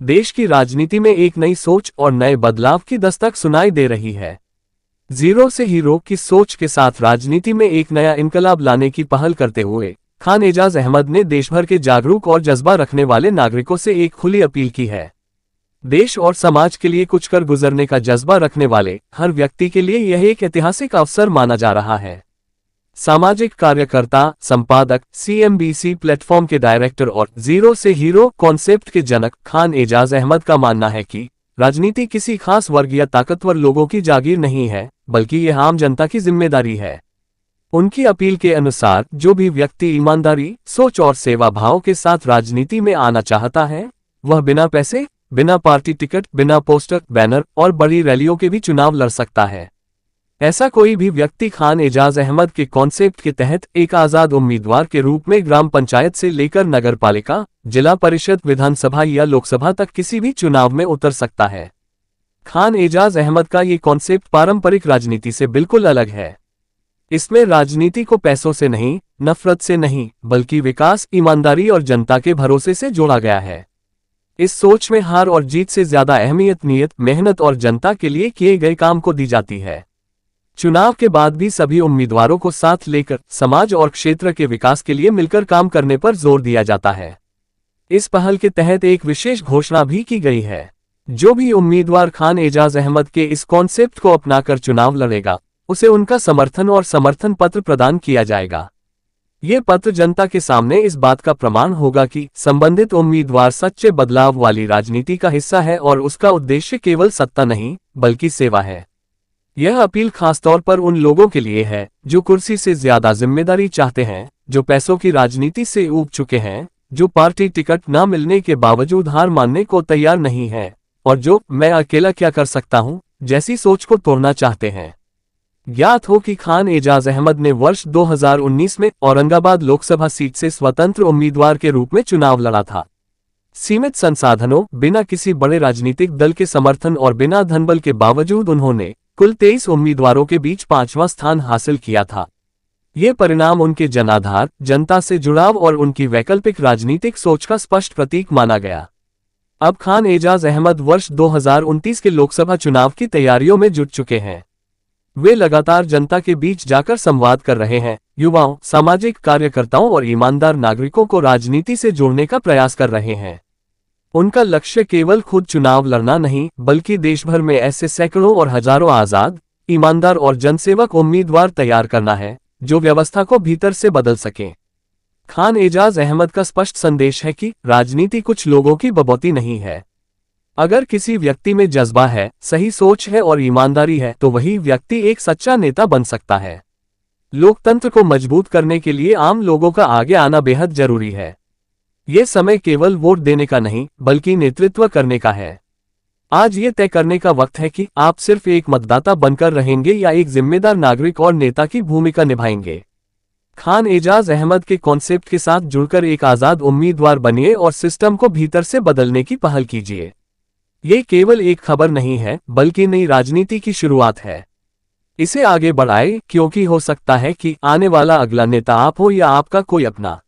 देश की राजनीति में एक नई सोच और नए बदलाव की दस्तक सुनाई दे रही है। जीरो से हीरो की सोच के साथ राजनीति में एक नया इनकलाब लाने की पहल करते हुए खान एजाज अहमद ने देशभर के जागरूक और जज्बा रखने वाले नागरिकों से एक खुली अपील की है। देश और समाज के लिए कुछ कर गुजरने का जज्बा रखने वाले हर व्यक्ति के लिए यह एक ऐतिहासिक अवसर माना जा रहा है। सामाजिक कार्यकर्ता, संपादक, CNBC प्लेटफॉर्म के डायरेक्टर और जीरो से हीरो कॉन्सेप्ट के जनक खान एजाज अहमद का मानना है कि राजनीति किसी खास वर्ग या ताकतवर लोगों की जागीर नहीं है, बल्कि यह आम जनता की जिम्मेदारी है। उनकी अपील के अनुसार जो भी व्यक्ति ईमानदारी, सोच और सेवा भाव के साथ राजनीति में आना चाहता है, वह बिना पैसे, बिना पार्टी टिकट, बिना पोस्टर, बैनर और बड़ी रैलियों के भी चुनाव लड़ सकता है। ऐसा कोई भी व्यक्ति खान एजाज अहमद के कॉन्सेप्ट के तहत एक आजाद उम्मीदवार के रूप में ग्राम पंचायत से लेकर नगरपालिका, जिला परिषद, विधानसभा या लोकसभा तक किसी भी चुनाव में उतर सकता है। खान एजाज अहमद का ये कॉन्सेप्ट पारंपरिक राजनीति से बिल्कुल अलग है। इसमें राजनीति को पैसों से नहीं, नफरत से नहीं, बल्कि विकास, ईमानदारी और जनता के भरोसे से जोड़ा गया है। इस सोच में हार और जीत से ज्यादा अहमियत नियत, मेहनत और जनता के लिए किए गए काम को दी जाती है। चुनाव के बाद भी सभी उम्मीदवारों को साथ लेकर समाज और क्षेत्र के विकास के लिए मिलकर काम करने पर जोर दिया जाता है। इस पहल के तहत एक विशेष घोषणा भी की गई है। जो भी उम्मीदवार खान एजाज अहमद के इस कॉन्सेप्ट को अपनाकर चुनाव लड़ेगा, उसे उनका समर्थन और समर्थन पत्र प्रदान किया जाएगा। ये पत्र जनता के सामने इस बात का प्रमाण होगा कि संबंधित उम्मीदवार सच्चे बदलाव वाली राजनीति का हिस्सा है और उसका उद्देश्य केवल सत्ता नहीं, बल्कि सेवा है। यह अपील खासतौर पर उन लोगों के लिए है जो कुर्सी से ज्यादा जिम्मेदारी चाहते हैं, जो पैसों की राजनीति से ऊब चुके हैं, जो पार्टी टिकट न मिलने के बावजूद हार मानने को तैयार नहीं है और जो मैं अकेला क्या कर सकता हूं जैसी सोच को तोड़ना चाहते हैं। ज्ञात हो कि खान एजाज अहमद ने वर्ष 2019 में औरंगाबाद लोकसभा सीट से स्वतंत्र उम्मीदवार के रूप में चुनाव लड़ा था। सीमित संसाधनों, बिना किसी बड़े राजनीतिक दल के समर्थन और बिना धनबल के बावजूद उन्होंने कुल 23 उम्मीदवारों के बीच 5वां स्थान हासिल किया था। ये परिणाम उनके जनाधार, जनता से जुड़ाव और उनकी वैकल्पिक राजनीतिक सोच का स्पष्ट प्रतीक माना गया। अब खान एजाज अहमद वर्ष 2029 के लोकसभा चुनाव की तैयारियों में जुट चुके हैं। वे लगातार जनता के बीच जाकर संवाद कर रहे हैं, युवाओं, सामाजिक कार्यकर्ताओं और ईमानदार नागरिकों को राजनीति से जोड़ने का प्रयास कर रहे हैं। उनका लक्ष्य केवल खुद चुनाव लड़ना नहीं, बल्कि देश भर में ऐसे सैकड़ों और हजारों आजाद, ईमानदार और जनसेवक उम्मीदवार तैयार करना है जो व्यवस्था को भीतर से बदल सकें। खान एजाज अहमद का स्पष्ट संदेश है कि राजनीति कुछ लोगों की बबौती नहीं है। अगर किसी व्यक्ति में जज्बा है, सही सोच है और ईमानदारी है, तो वही व्यक्ति एक सच्चा नेता बन सकता है। लोकतंत्र को मजबूत करने के लिए आम लोगों का आगे आना बेहद जरूरी है। ये समय केवल वोट देने का नहीं, बल्कि नेतृत्व करने का है। आज ये तय करने का वक्त है कि आप सिर्फ एक मतदाता बनकर रहेंगे या एक जिम्मेदार नागरिक और नेता की भूमिका निभाएंगे। खान एजाज अहमद के कॉन्सेप्ट के साथ जुड़कर एक आजाद उम्मीदवार बनिए और सिस्टम को भीतर से बदलने की पहल कीजिए। ये केवल एक खबर नहीं है, बल्कि नई राजनीति की शुरुआत है। इसे आगे बढ़ाएं, क्योंकि हो सकता है कि आने वाला अगला नेता आप हो या आपका कोई अपना।